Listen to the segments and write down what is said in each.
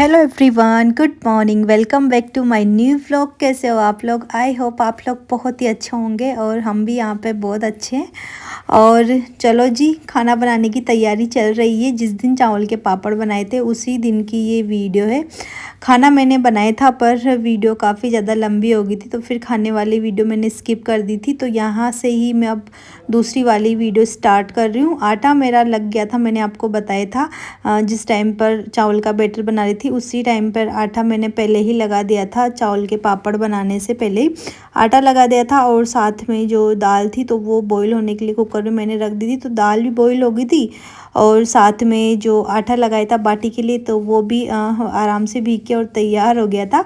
Hello everyone, good morning. Welcome back to my new vlog. कैसे हो आप लोग? आई होप आप लोग बहुत ही अच्छे होंगे और हम भी यहाँ पे बहुत अच्छे हैं। और चलो जी, खाना बनाने की तैयारी चल रही है। जिस दिन चावल के पापड़ बनाए थे उसी दिन की ये वीडियो है। खाना मैंने बनाया था पर वीडियो काफ़ी ज़्यादा लंबी हो गई थी, तो फिर खाने वाली वीडियो मैंने स्किप कर दी थी। तो यहाँ से ही मैं अब दूसरी वाली वीडियो स्टार्ट कर रही हूँ। आटा मेरा लग गया था, मैंने आपको बताया था। जिस टाइम पर चावल का बैटर बना रही थी उसी टाइम पर आटा मैंने पहले ही लगा दिया था। चावल के पापड़ बनाने से पहले ही आटा लगा दिया था। और साथ में जो दाल थी तो वो बॉईल होने के लिए कुकर में मैंने रख दी थी, तो दाल भी बॉईल हो गई थी। और साथ में जो आटा लगाया था बाटी के लिए तो वो भी आराम से भीग के और तैयार हो गया था।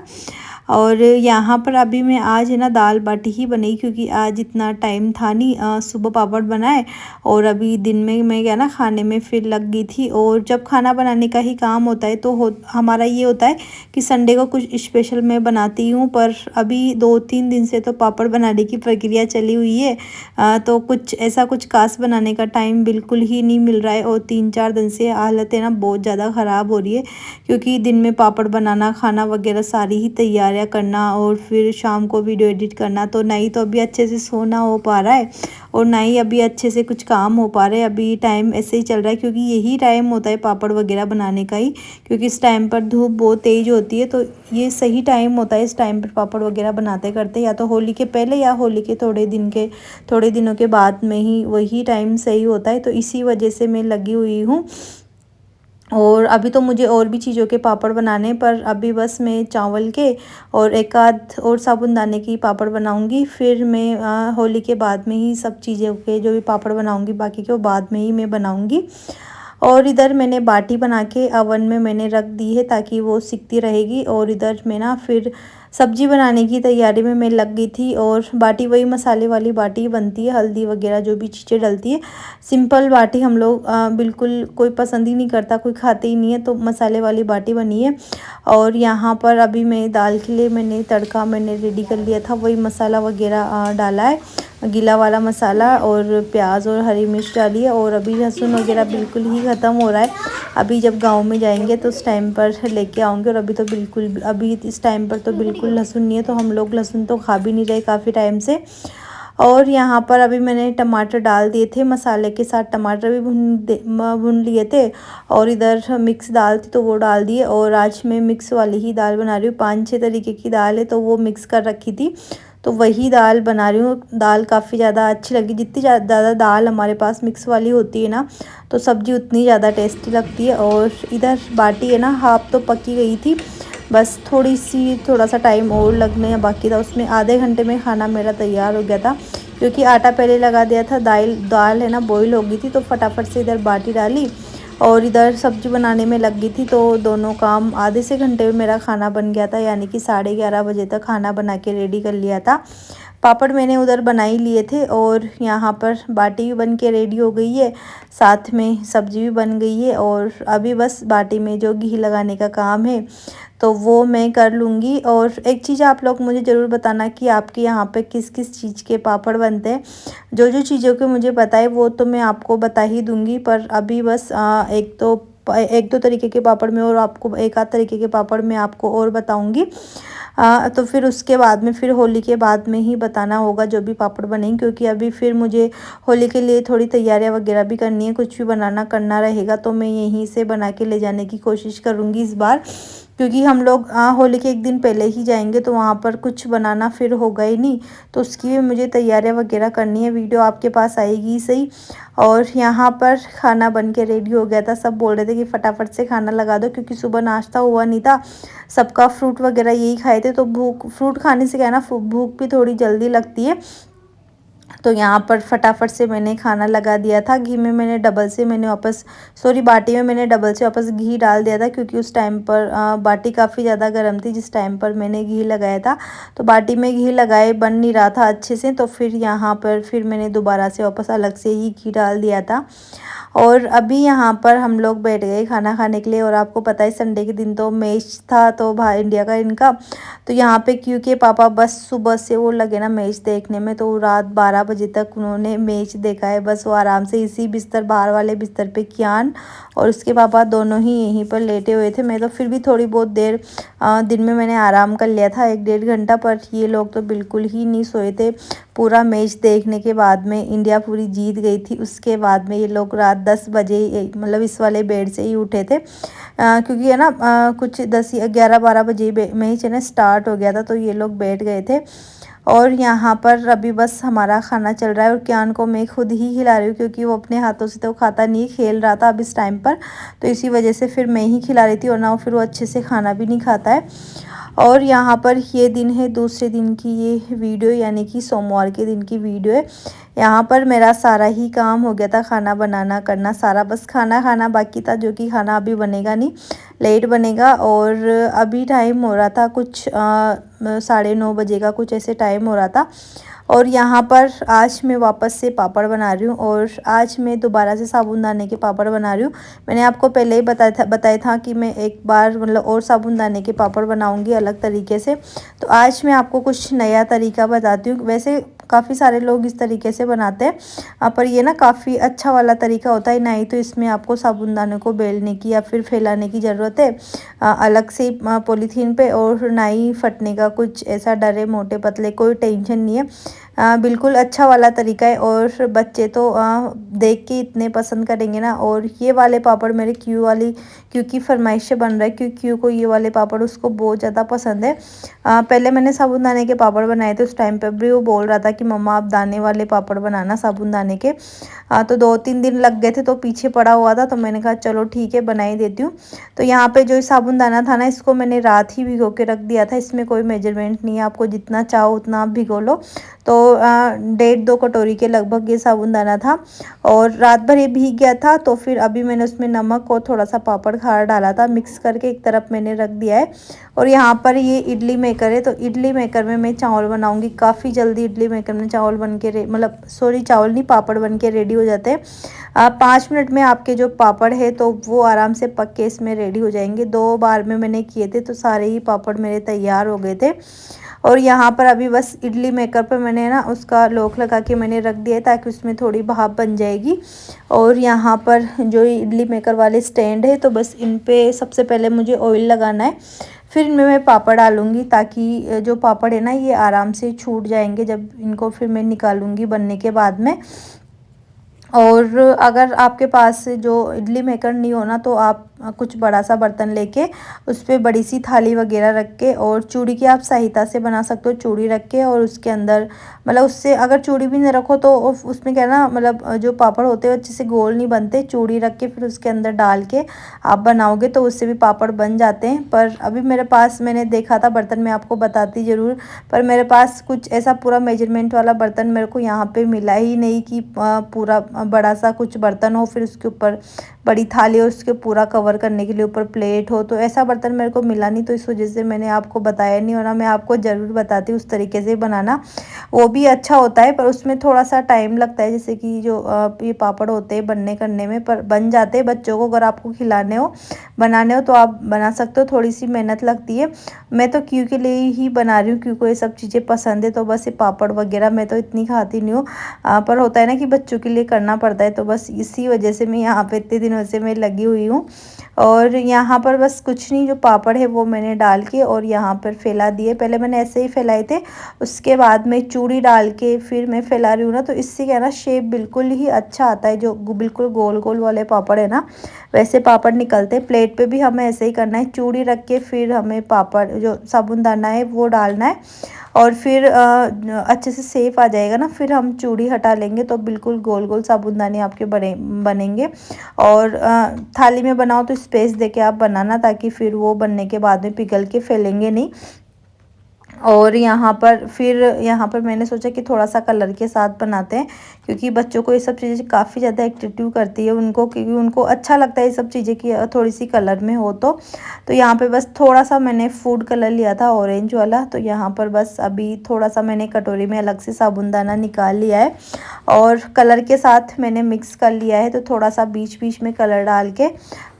और यहाँ पर अभी मैं आज है ना दाल बाटी ही बनाई, क्योंकि आज इतना टाइम था नहीं। सुबह पापड़ बनाए और अभी दिन में मैं क्या ना खाने में फिर लग गई थी। और जब खाना बनाने का ही काम होता है तो हमारा ये होता है कि संडे को कुछ स्पेशल मैं बनाती हूँ। पर अभी 2-3 दिन से तो पापड़ बनाने की प्रक्रिया चली हुई है। तो कुछ ऐसा कुछ खास बनाने का टाइम बिल्कुल ही नहीं मिल रहा है। और 3-4 दिन से हालत है ना बहुत ज़्यादा ख़राब हो रही है, क्योंकि दिन में पापड़ बनाना, खाना वगैरह सारी ही तैयारियां करना और फिर शाम को वीडियो एडिट करना, तो नहीं तो अभी अच्छे से सोना हो पा रहा है और ना ही अभी अच्छे से कुछ काम हो पा रहे हैं। अभी टाइम ऐसे ही चल रहा है, क्योंकि यही टाइम होता है पापड़ वगैरह बनाने का ही, क्योंकि इस टाइम पर धूप बहुत तेज़ होती है। तो ये सही टाइम होता है इस टाइम पर पापड़ वगैरह बनाते करते, या तो होली के पहले या होली के थोड़े दिनों के बाद में ही वही टाइम सही होता है। तो इसी वजह से मैं लगी हुई हूँ। और अभी तो मुझे और भी चीज़ों के पापड़ बनाने, पर अभी बस मैं चावल के और एक आध और साबुनदाने की पापड़ बनाऊंगी। फिर मैं होली के बाद में ही सब चीज़ों के जो भी पापड़ बनाऊंगी बाकी के वो बाद में ही मैं बनाऊंगी। और इधर मैंने बाटी बना के अवन में मैंने रख दी है ताकि वो सिकती रहेगी। और इधर मैं ना फिर सब्जी बनाने की तैयारी में मैं लग गई थी। और बाटी वही मसाले वाली बाटी बनती है, हल्दी वगैरह जो भी चीज़ें डलती है। सिंपल बाटी हम लोग बिल्कुल कोई पसंद ही नहीं करता, कोई खाते ही नहीं है, तो मसाले वाली बाटी बनी है। और यहाँ पर अभी मैं दाल के लिए मैंने तड़का मैंने रेडी कर लिया था, वही मसाला वगैरह डाला है, गीला वाला मसाला और प्याज और हरी मिर्च डाली है। और अभी लहसुन वगैरह बिल्कुल ही ख़त्म हो रहा है। अभी जब गांव में जाएंगे तो उस टाइम पर लेके आऊँगी। और अभी तो बिल्कुल, अभी इस टाइम पर तो बिल्कुल लहसुन नहीं है, तो हम लोग लहसुन तो खा भी नहीं रहे काफ़ी टाइम से। और यहाँ पर अभी मैंने टमाटर डाल दिए थे, मसाले के साथ टमाटर भी भून लिए थे। और इधर मिक्स दाल थी तो वो डाल दिए। और आज मैं मिक्स वाली ही दाल बना रही हूँ, 5-6 तरीके की दाल है तो वो मिक्स कर रखी थी, तो वही दाल बना रही हूँ। दाल काफ़ी ज़्यादा अच्छी लगी, जितनी ज़्यादा दाल हमारे पास मिक्स वाली होती है ना तो सब्ज़ी उतनी ज़्यादा टेस्टी लगती है। और इधर बाटी है ना हाफ तो पकी गई थी, बस थोड़ा सा टाइम और लगने बाकी था। उसमें आधे घंटे में खाना मेरा तैयार हो गया था, क्योंकि आटा पहले लगा दिया था। दाल है ना बॉईल हो गई थी, तो फटाफट से इधर बाटी डाली और इधर सब्जी बनाने में लग गई थी। तो दोनों काम आधे से घंटे में मेरा खाना बन गया था, यानी कि 11:30 बजे तक खाना बना के रेडी कर लिया था। पापड़ मैंने उधर बना ही लिए थे और यहाँ पर बाटी भी बन के रेडी हो गई है, साथ में सब्जी भी बन गई है। और अभी बस बाटी में जो घी लगाने का काम है तो वो मैं कर लूँगी। और एक चीज़ आप लोग मुझे ज़रूर बताना कि आपके यहाँ पे किस किस चीज़ के पापड़ बनते हैं। जो जो चीज़ों के मुझे पता है वो तो मैं आपको बता ही दूँगी, पर अभी बस एक दो तरीके के पापड़ में और आपको एक आध तरीके के पापड़ में आपको और बताऊँगी। तो फिर उसके बाद में फिर होली के बाद में ही बताना होगा जो भी पापड़ बनेंगे, क्योंकि अभी फिर मुझे होली के लिए थोड़ी तैयारियां वगैरह भी करनी है, कुछ भी बनाना करना रहेगा तो मैं यहीं से बना के ले जाने की कोशिश करूँगी इस बार। क्योंकि हम लोग होली के एक दिन पहले ही जाएंगे तो वहाँ पर कुछ बनाना फिर होगा ही नहीं, तो उसकी भी मुझे तैयारियां वगैरह करनी है। वीडियो आपके पास आएगी ही सही। और यहाँ पर खाना बन के रेडी हो गया था, सब बोल रहे थे कि फटाफट से खाना लगा दो, क्योंकि सुबह नाश्ता हुआ नहीं था, सबका फ्रूट वगैरह यही खाए थे। तो फ्रूट खाने से क्या है ना भूख भी थोड़ी जल्दी लगती है। तो यहाँ पर फटाफट से मैंने खाना लगा दिया था। घी में मैंने डबल से मैंने वापस सॉरी बाटी में मैंने डबल से वापस घी डाल दिया था, क्योंकि उस टाइम पर बाटी काफ़ी ज़्यादा गर्म थी जिस टाइम पर मैंने घी लगाया था। तो बाटी में घी लगाए बन नहीं रहा था अच्छे से, तो फिर यहाँ पर फिर मैंने दोबारा से वापस अलग से ही घी डाल दिया था। और अभी यहाँ पर हम लोग बैठ गए खाना खाने के लिए। और आपको पता है संडे के दिन तो मैच था तो भाई इंडिया का इनका, तो यहाँ पे क्योंकि पापा बस सुबह से वो लगे ना मैच देखने में, तो रात 12 बजे तक उन्होंने मैच देखा है। बस वो आराम से इसी बिस्तर, बाहर वाले बिस्तर पे कियान और उसके पापा दोनों ही यहीं पर लेटे हुए थे। मैं तो फिर भी थोड़ी बहुत देर दिन में मैंने आराम कर लिया था 1-1.5 घंटा, पर ये लोग तो बिल्कुल ही नहीं सोए थे। पूरा मैच देखने के बाद में इंडिया पूरी जीत गई थी, उसके बाद में ये लोग रात 10 बजे मतलब इस वाले बेड से ही उठे थे। क्योंकि है ना कुछ 10-11-12 बजे मैच है ना स्टार्ट हो गया था, तो ये लोग बैठ गए थे। और यहाँ पर अभी बस हमारा खाना चल रहा है और कियान को मैं खुद ही खिला रही हूँ, क्योंकि वो अपने हाथों से तो खाता नहीं, खेल रहा था अब इस टाइम पर, तो इसी वजह से फिर मैं ही खिला रही थी। और ना फिर वो अच्छे से खाना भी नहीं खाता है। और यहाँ पर ये दिन है दूसरे दिन की ये वीडियो, यानी कि सोमवार के दिन की वीडियो है। यहाँ पर मेरा सारा ही काम हो गया था, खाना बनाना करना सारा, बस खाना खाना बाकी था, जो कि खाना अभी बनेगा नहीं, लेट बनेगा। और अभी टाइम हो रहा था कुछ 9:30 बजे का कुछ ऐसे टाइम हो रहा था। और यहाँ पर आज मैं वापस से पापड़ बना रही हूँ, और आज मैं दोबारा से साबूनदाने के पापड़ बना रही हूँ। मैंने आपको पहले ही बताया था कि मैं एक बार मतलब और साबूनदाने के पापड़ बनाऊँगी अलग तरीके से। तो आज मैं आपको कुछ नया तरीका बताती हूँ। वैसे काफ़ी सारे लोग इस तरीके से बनाते हैं, पर ये ना काफ़ी अच्छा वाला तरीका होता है। ना ही तो इसमें आपको साबूनदाने को बेलने की या फिर फैलाने की ज़रूरत है अलग से पॉलीथीन पे, और ना ही फटने का कुछ ऐसा डर है, मोटे पतले कोई टेंशन नहीं है। बिल्कुल अच्छा वाला तरीका है, और बच्चे तो देख के इतने पसंद करेंगे ना। और ये वाले पापड़ मेरे क्यू की फरमाइश से बन रहा है, क्योंकि क्यू को ये वाले पापड़ उसको बहुत ज़्यादा पसंद है। पहले मैंने साबूनदाने के पापड़ बनाए थे, उस टाइम पे भी वो बोल रहा था कि मम्मा आप दाने वाले पापड़ बनाना साबूनदाने के। तो 2-3 दिन लग गए थे, तो पीछे पड़ा हुआ था, तो मैंने कहा चलो ठीक है बना ही देती हूँ। तो यहाँ पे जो साबूनदाना था ना, इसको मैंने रात ही भिगो के रख दिया था। इसमें कोई मेजरमेंट नहीं है, आपको जितना चाहो उतना आप भिगो लो। तो 1.5-2 कटोरी के लगभग ये साबूनदाना था, और रात भर ये भीग गया था। तो फिर अभी मैंने उसमें नमक और थोड़ा सा पापड़ खार डाला था, मिक्स करके एक तरफ मैंने रख दिया है। और यहाँ पर ये इडली मेकर है, तो इडली मेकर में मैं चावल बनाऊंगी। काफ़ी जल्दी इडली मेकर में चावल बन के मतलब सॉरी चावल नहीं, पापड़ बन के रेडी हो जाते हैं। 5 मिनट में आपके जो पापड़ है तो वो आराम से पक के इसमें रेडी हो जाएंगे। 2 बार में मैंने किए थे, तो सारे ही पापड़ मेरे तैयार हो गए थे। और यहाँ पर अभी बस इडली मेकर पर मैंने ना उसका लॉक लगा के मैंने रख दिया है, ताकि उसमें थोड़ी भाप बन जाएगी। और यहाँ पर जो इडली मेकर वाले स्टैंड है, तो बस इन पे सबसे पहले मुझे ऑयल लगाना है, फिर इनमें मैं पापड़ डालूँगी, ताकि जो पापड़ है ना ये आराम से छूट जाएंगे जब इनको फिर मैं निकालूँगी बनने के बाद में। और अगर आपके पास जो इडली मेकर नहीं हो ना, तो आप कुछ बड़ा सा बर्तन लेके उस पर बड़ी सी थाली वगैरह रख के, और चूड़ी की आप सहायता से बना सकते हो, चूड़ी रख के, और उसके अंदर मतलब उससे अगर चूड़ी भी नहीं रखो तो उसमें क्या ना मतलब जो पापड़ होते हैं अच्छे से गोल नहीं बनते। चूड़ी रख के फिर उसके अंदर डाल के आप बनाओगे तो उससे भी पापड़ बन जाते हैं। पर अभी मेरे पास मैंने देखा था बर्तन, मैं आपको बताती ज़रूर, पर मेरे पास कुछ ऐसा पूरा मेजरमेंट वाला बर्तन मेरे को यहाँ पे मिला ही नहीं, कि पूरा बड़ा सा कुछ बर्तन हो, फिर उसके ऊपर बड़ी थाली हो, उसके पूरा कवर करने के लिए ऊपर प्लेट हो, तो ऐसा बर्तन मेरे को मिला नहीं। तो इस वजह से मैंने आपको बताया नहीं, और मैं आपको ज़रूर बताती उस तरीके से बनाना, वो भी अच्छा होता है। पर उसमें थोड़ा सा टाइम लगता है, जैसे कि जो ये पापड़ होते हैं बनने करने में, पर बन जाते हैं। बच्चों को अगर आपको खिलाने हो बनाने हो तो आप बना सकते हो, थोड़ी सी मेहनत लगती है। मैं तो क्यू के लिए ही बना रही हूँ, क्यू को ये सब चीज़ें पसंद है, तो बस ये पापड़ वगैरह मैं तो इतनी खाती नहीं हूँ, पर होता है ना कि बच्चों के लिए करना पड़ता है, तो बस इसी वजह से मैं यहाँ पे इतने दिनों से मैं लगी हुई हूँ। और यहाँ पर बस कुछ नहीं, जो पापड़ है वो मैंने डाल के और यहाँ पर फैला दिए। पहले मैंने ऐसे ही फैलाए थे, उसके बाद में चूड़ी डाल के फिर मैं फैला रही हूँ ना, तो इससे क्या ना शेप बिल्कुल ही अच्छा आता है। जो बिल्कुल गोल गोल वाले पापड़ है ना, वैसे पापड़ निकलते हैं। प्लेट पे भी हमें ऐसे ही करना है, चूड़ी रख के फिर हमें पापड़ जो साबुनदाना है वो डालना है, और फिर अच्छे से सेफ आ जाएगा ना, फिर हम चूड़ी हटा लेंगे तो बिल्कुल गोल गोल साबुनदाने आपके बनेंगे। और थाली में बनाओ तो स्पेस दे के आप बनाना, ताकि फिर वो बनने के बाद में पिघल के फैलेंगे नहीं। और यहाँ पर मैंने सोचा कि थोड़ा सा कलर के साथ बनाते हैं, क्योंकि बच्चों को ये सब चीज़ें काफ़ी ज़्यादा एक्टिव करती है उनको, क्योंकि उनको अच्छा लगता है ये सब चीज़ें कि थोड़ी सी कलर में हो। तो यहाँ पे बस थोड़ा सा मैंने फूड कलर लिया था ऑरेंज वाला। तो यहाँ पर बस अभी थोड़ा सा मैंने कटोरी में अलग से साबुनदाना निकाल लिया है और कलर के साथ मैंने मिक्स कर लिया है। तो थोड़ा सा बीच बीच में कलर डाल के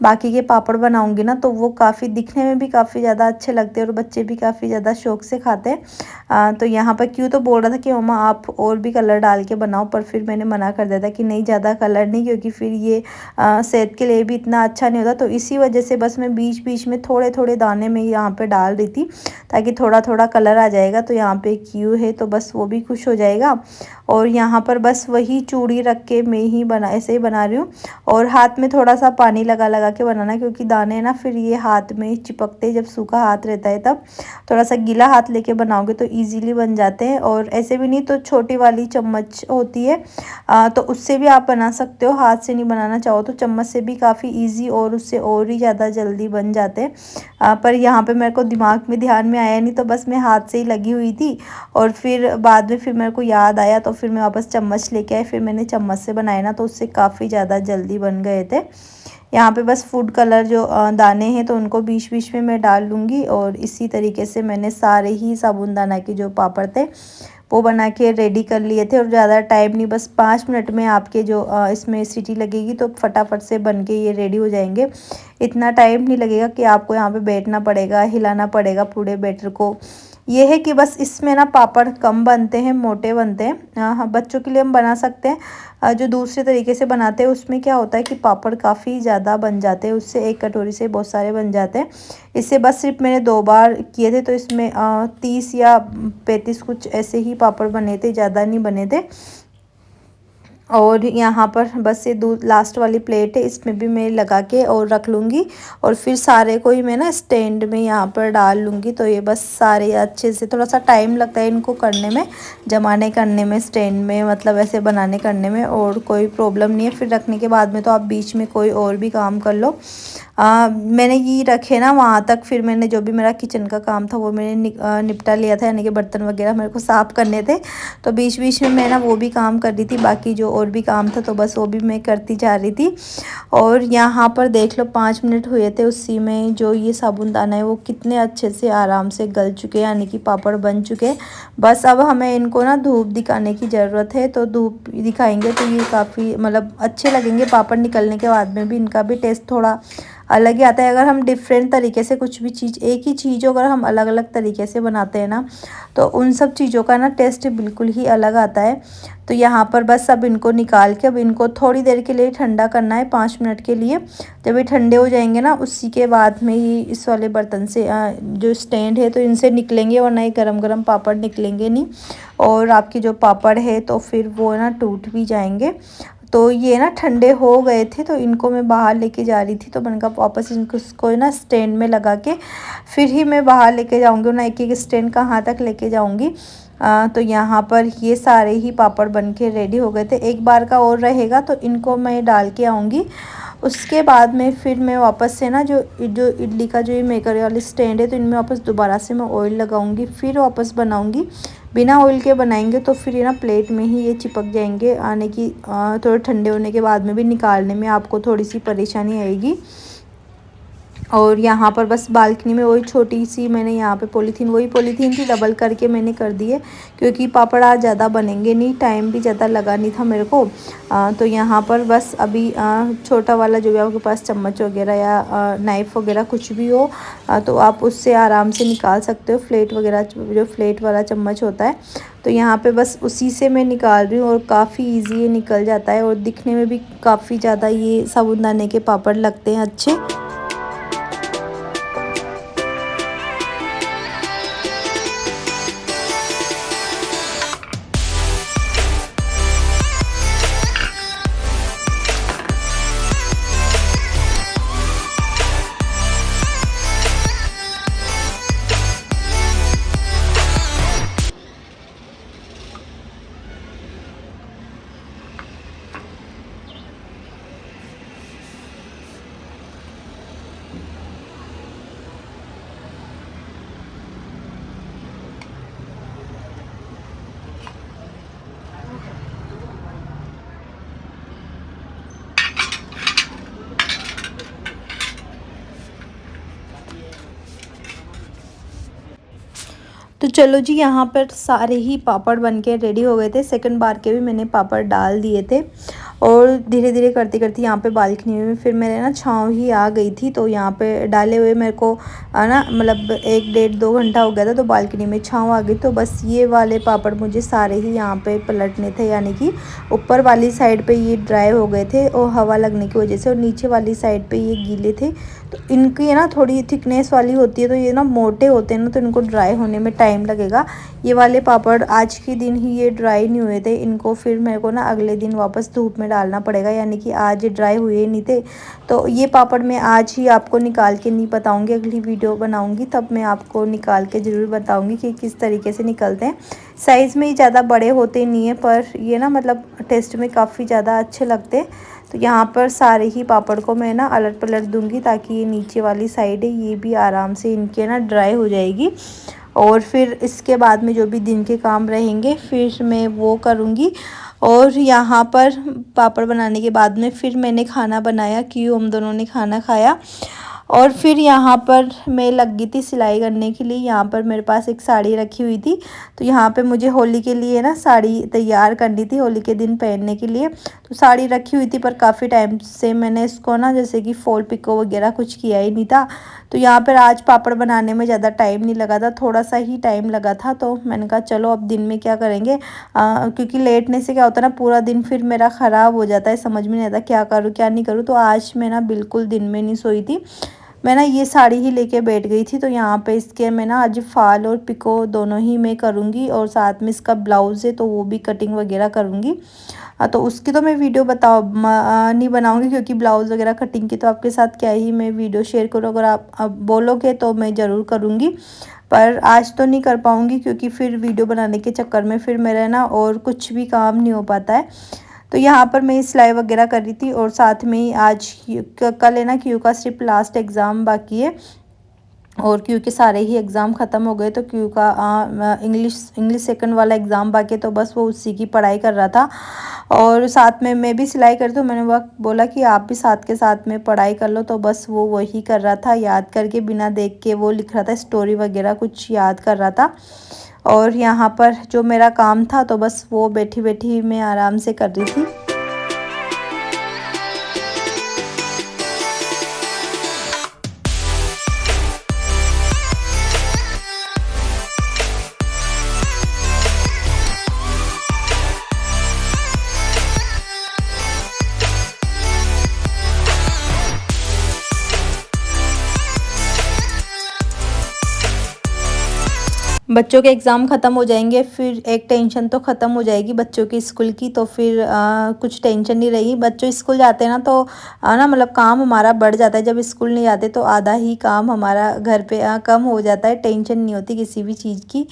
बाकी के पापड़ बनाऊंगी ना, तो वो काफ़ी दिखने में भी काफ़ी ज़्यादा अच्छे लगते हैं और बच्चे भी काफ़ी ज़्यादा शौक से खाते हैं। तो यहाँ पर क्यों तो बोल रहा था कि मम्मा आप और भी कलर डाल के बनाओ, पर फिर मैंने मना कर दिया था कि नहीं, ज़्यादा कलर नहीं, क्योंकि फिर ये सेहत के लिए भी इतना अच्छा नहीं होता। तो इसी वजह से बस मैं बीच बीच में थोड़े थोड़े दाने में यहाँ पर डाल रही थी, ताकि थोड़ा थोड़ा कलर आ जाएगा। तो यहाँ पे क्यू है तो बस वो भी खुश हो जाएगा। और यहाँ पर बस वही चूड़ी रख के मैं ही ऐसे ही बना रही हूँ। और हाथ में थोड़ा सा पानी लगा लगा के बनाना, क्योंकि दाने ना फिर ये हाथ में चिपकते, जब सूखा हाथ रहता है तब। थोड़ा सा गीला हाथ लेके बनाओगे तो इजीली बन जाते हैं। और ऐसे भी नहीं तो छोटी वाली चम्मच होती है, तो उससे भी आप बना सकते हो। हाथ से नहीं बनाना चाहो तो चम्मच से भी काफ़ी ईजी और उससे और ही ज़्यादा जल्दी बन जाते हैं। पर यहाँ पे मेरे को दिमाग में ध्यान में आया नहीं, तो बस मैं हाथ से ही लगी हुई थी। और फिर बाद में फिर मेरे को याद आया, तो फिर मैं वापस चम्मच लेके आई, फिर मैंने चम्मच से बनाए ना, तो उससे काफ़ी ज़्यादा जल्दी बन गए थे। यहाँ पे बस फूड कलर जो दाने हैं तो उनको बीच बीच में मैं डाल लूँगी। और इसी तरीके से मैंने सारे ही साबुनदाना के जो पापड़ थे वो बना के रेडी कर लिए थे। और ज़्यादा टाइम नहीं, बस 5 मिनट में आपके जो इसमें सीटी लगेगी तो फटाफट से बन के ये रेडी हो जाएंगे। इतना टाइम नहीं लगेगा कि आपको यहाँ पे बैठना पड़ेगा, हिलाना पड़ेगा पूरे बैटर को। ये है कि बस इसमें ना पापड़ कम बनते हैं, मोटे बनते हैं। हाँ, बच्चों के लिए हम बना सकते हैं। जो दूसरे तरीके से बनाते हैं उसमें क्या होता है कि पापड़ काफ़ी ज़्यादा बन जाते हैं, उससे एक कटोरी से बहुत सारे बन जाते हैं। इससे बस सिर्फ मैंने 2 बार किए थे, तो इसमें 30 या 35 कुछ ऐसे ही पापड़ बने थे, ज़्यादा नहीं बने थे। और यहाँ पर बस ये दूध लास्ट वाली प्लेट है, इसमें भी मैं लगा के और रख लूँगी। और फिर सारे को ही मैं ना स्टैंड में यहाँ पर डाल लूँगी। तो ये बस सारे अच्छे से, थोड़ा सा टाइम लगता है इनको करने में, जमाने करने में, स्टैंड में मतलब ऐसे बनाने करने में, और कोई प्रॉब्लम नहीं है। फिर रखने के बाद में तो आप बीच में कोई और भी काम कर लो। मैंने ये रखे ना वहाँ तक, फिर मैंने जो भी मेरा किचन का काम था वो मैंने निपटा लिया था, यानी कि बर्तन वगैरह मेरे को साफ़ करने थे। तो बीच बीच में मैं ना वो भी काम कर रही थी, बाकी जो और भी काम था तो बस वो भी मैं करती जा रही थी। और यहाँ पर देख लो 5 मिनट हुए थे, उसी में जो ये साबुनदाना है वो कितने अच्छे से आराम से गल चुके हैं, यानी कि पापड़ बन चुके हैं। बस अब हमें इनको ना धूप दिखाने की ज़रूरत है, तो धूप दिखाएंगे तो ये काफ़ी मतलब अच्छे लगेंगे। पापड़ निकलने के बाद में भी इनका भी टेस्ट थोड़ा अलग ही आता है। अगर हम डिफरेंट तरीके से कुछ भी चीज़, एक ही चीज़ अगर हम अलग अलग तरीके से बनाते हैं ना, तो उन सब चीज़ों का ना टेस्ट बिल्कुल ही अलग आता है। तो यहाँ पर बस अब इनको निकाल के अब इनको थोड़ी देर के लिए ठंडा करना है, 5 मिनट के लिए। जब ये ठंडे हो जाएंगे ना, उसी के बाद में ही इस वाले बर्तन से जो स्टैंड है तो इनसे निकलेंगे, वरना ये गरम गरम पापड़ निकलेंगे नहीं। और आपके जो पापड़ है तो फिर वो ना टूट भी जाएंगे। तो ये ना ठंडे हो गए थे, तो इनको मैं बाहर लेके जा रही थी। तो मैंने कहा वापस इसको ना स्टैंड में लगा के फिर ही मैं बाहर लेके जाऊंगी, ना एक एक स्टैंड कहाँ तक लेके जाऊंगी। तो यहाँ पर ये सारे ही पापड़ बन के रेडी हो गए थे। एक बार का और रहेगा तो इनको मैं डाल के आऊँगी। उसके बाद में फिर मैं वापस से ना जो इडली का जो ये मेकर वाली स्टैंड है, तो इनमें वापस दोबारा से मैं ऑयल लगाऊंगी, फिर वापस बनाऊंगी। बिना ऑयल के बनाएंगे तो फिर ये ना प्लेट में ही ये चिपक जाएंगे, आने की थोड़े ठंडे होने के बाद में भी निकालने में आपको थोड़ी सी परेशानी आएगी। और यहाँ पर बस बालकनी में वही छोटी सी मैंने यहाँ पे पॉलीथीन, वही पॉलीथीन थी, डबल करके मैंने कर दी है, क्योंकि पापड़ आज ज़्यादा बनेंगे नहीं, टाइम भी ज़्यादा लगा नहीं था मेरे को। तो यहाँ पर बस अभी छोटा वाला जो भी आपके पास चम्मच वगैरह या नाइफ़ वगैरह कुछ भी हो, तो आप उससे आराम से निकाल सकते हो। फ्लेट वगैरह जो फ्लेट वाला चम्मच होता है, तो यहाँ पे बस उसी से मैं निकाल रही हूँ। और काफ़ी ईजी ये निकल जाता है, और दिखने में भी काफ़ी ज़्यादा ये साबुनदाने के पापड़ लगते हैं अच्छे। चलो जी, यहाँ पर सारे ही पापड़ बन के रेडी हो गए थे। सेकंड बार के भी मैंने पापड़ डाल दिए थे और धीरे धीरे करते करते यहाँ पे बालकनी में फिर मेरे ना छाँव ही आ गई थी। तो यहाँ पे डाले हुए मेरे को ना मतलब 1 डेढ़ 2 घंटा हो गया था, तो बालकनी में छाँव आ गई। तो बस ये वाले पापड़ मुझे सारे ही यहाँ पे पलटने थे, यानी कि ऊपर वाली साइड पे ये ड्राई हो गए थे और हवा लगने की वजह से, और नीचे वाली साइड पे ये गीले थे। तो इनकी ना थोड़ी थिकनेस वाली होती है, तो ये ना मोटे होते हैं ना, तो इनको ड्राई होने में टाइम लगेगा। ये वाले पापड़ आज के दिन ही ये ड्राई नहीं हुए थे, इनको फिर मेरे को ना अगले दिन वापस धूप में डालना पड़ेगा, यानी कि आज ड्राई हुए नहीं थे। तो ये पापड़ मैं आज ही आपको निकाल के नहीं बताऊंगी, अगली वीडियो बनाऊंगी तब मैं आपको निकाल के ज़रूर बताऊंगी कि किस तरीके से निकलते हैं। साइज़ में ही ज़्यादा बड़े होते नहीं है, पर ये ना मतलब टेस्ट में काफ़ी ज़्यादा अच्छे लगते हैं। तो यहाँ पर सारे ही पापड़ को मैं ना अलट पलट दूंगी, ताकि ये नीचे वाली साइड है ये भी आराम से इनके ना ड्राई हो जाएगी। और फिर इसके बाद में जो भी दिन के काम रहेंगे फिर मैं वो करूँगी। और यहाँ पर पापड़ बनाने के बाद में फिर मैंने खाना बनाया, क्यों हम दोनों ने खाना खाया। और फिर यहाँ पर मैं लग गई थी सिलाई करने के लिए। यहाँ पर मेरे पास एक साड़ी रखी हुई थी, तो यहाँ पे मुझे होली के लिए ना साड़ी तैयार करनी थी, होली के दिन पहनने के लिए। तो साड़ी रखी हुई थी, पर काफ़ी टाइम से मैंने इसको ना जैसे कि फॉल पिको वगैरह कुछ किया ही नहीं था। तो यहाँ पर आज पापड़ बनाने में ज़्यादा टाइम नहीं लगा था, थोड़ा सा ही टाइम लगा था। तो मैंने कहा चलो अब दिन में क्या करेंगे, क्योंकि लेटने से क्या होता है ना, पूरा दिन फिर मेरा ख़राब हो जाता है, समझ में नहीं आता क्या करूँ क्या नहीं करूँ। तो आज मैं ना बिल्कुल दिन में नहीं सोई थी, मैं ना ये साड़ी ही लेके बैठ गई थी। तो यहाँ पे इसके मैं ना आज फाल और पिको दोनों ही मैं करूँगी, और साथ में इसका ब्लाउज़ है तो वो भी कटिंग वगैरह करूँगी। तो उसकी तो मैं वीडियो नहीं बनाऊँगी, क्योंकि ब्लाउज़ वगैरह कटिंग की तो आपके साथ क्या ही मैं वीडियो शेयर करूँ। अगर आप अब बोलोगे तो मैं ज़रूर करूँगी, पर आज तो नहीं कर पाऊँगी, क्योंकि फिर वीडियो बनाने के चक्कर में फिर मेरा ना और कुछ भी काम नहीं हो पाता है। तो यहाँ पर मैं सिलाई वगैरह कर रही थी, और साथ में ही आज कल है ना क्यू का सिर्फ लास्ट एग्ज़ाम बाकी है, और क्यू के सारे ही एग्ज़ाम ख़त्म हो गए। तो क्यू का इंग्लिश सेकंड वाला एग्ज़ाम बाकी, तो बस वो उसी की पढ़ाई कर रहा था। और साथ में मैं भी सिलाई करती हूँ, मैंने वो बोला कि आप भी साथ के साथ में पढ़ाई कर लो। तो बस वो वही कर रहा था, याद करके बिना देख के वो लिख रहा था, स्टोरी वगैरह कुछ याद कर रहा था। और यहाँ पर जो मेरा काम था तो बस वो बैठी बैठी मैं आराम से कर रही थी। बच्चों के एग्ज़ाम ख़त्म हो जाएंगे, फिर एक टेंशन तो ख़त्म हो जाएगी बच्चों की स्कूल की। तो फिर कुछ टेंशन नहीं रही। बच्चों स्कूल जाते हैं ना, तो ना मतलब काम हमारा बढ़ जाता है। जब स्कूल नहीं जाते तो आधा ही काम हमारा घर पे कम हो जाता है, टेंशन नहीं होती किसी भी चीज़ की।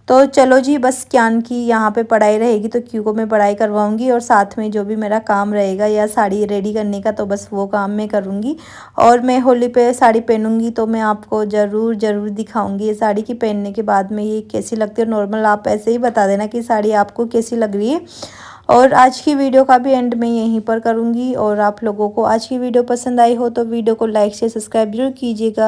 तो चलो जी, बस ज्ञान की यहाँ पे पढ़ाई रहेगी तो क्यू को मैं पढ़ाई करवाऊँगी, और साथ में जो भी मेरा काम रहेगा या साड़ी रेडी करने का, तो बस वो काम मैं करूँगी। और मैं होली पे साड़ी पहनूँगी तो मैं आपको ज़रूर ज़रूर दिखाऊँगी ये साड़ी की पहनने के बाद में ये कैसी लगती है। नॉर्मल आप ऐसे ही बता देना कि साड़ी आपको कैसी लग रही है। और आज की वीडियो का भी एंड मैं यहीं पर करूँगी। और आप लोगों को आज की वीडियो पसंद आई हो तो वीडियो को लाइक शेयर सब्सक्राइब जरूर कीजिएगा।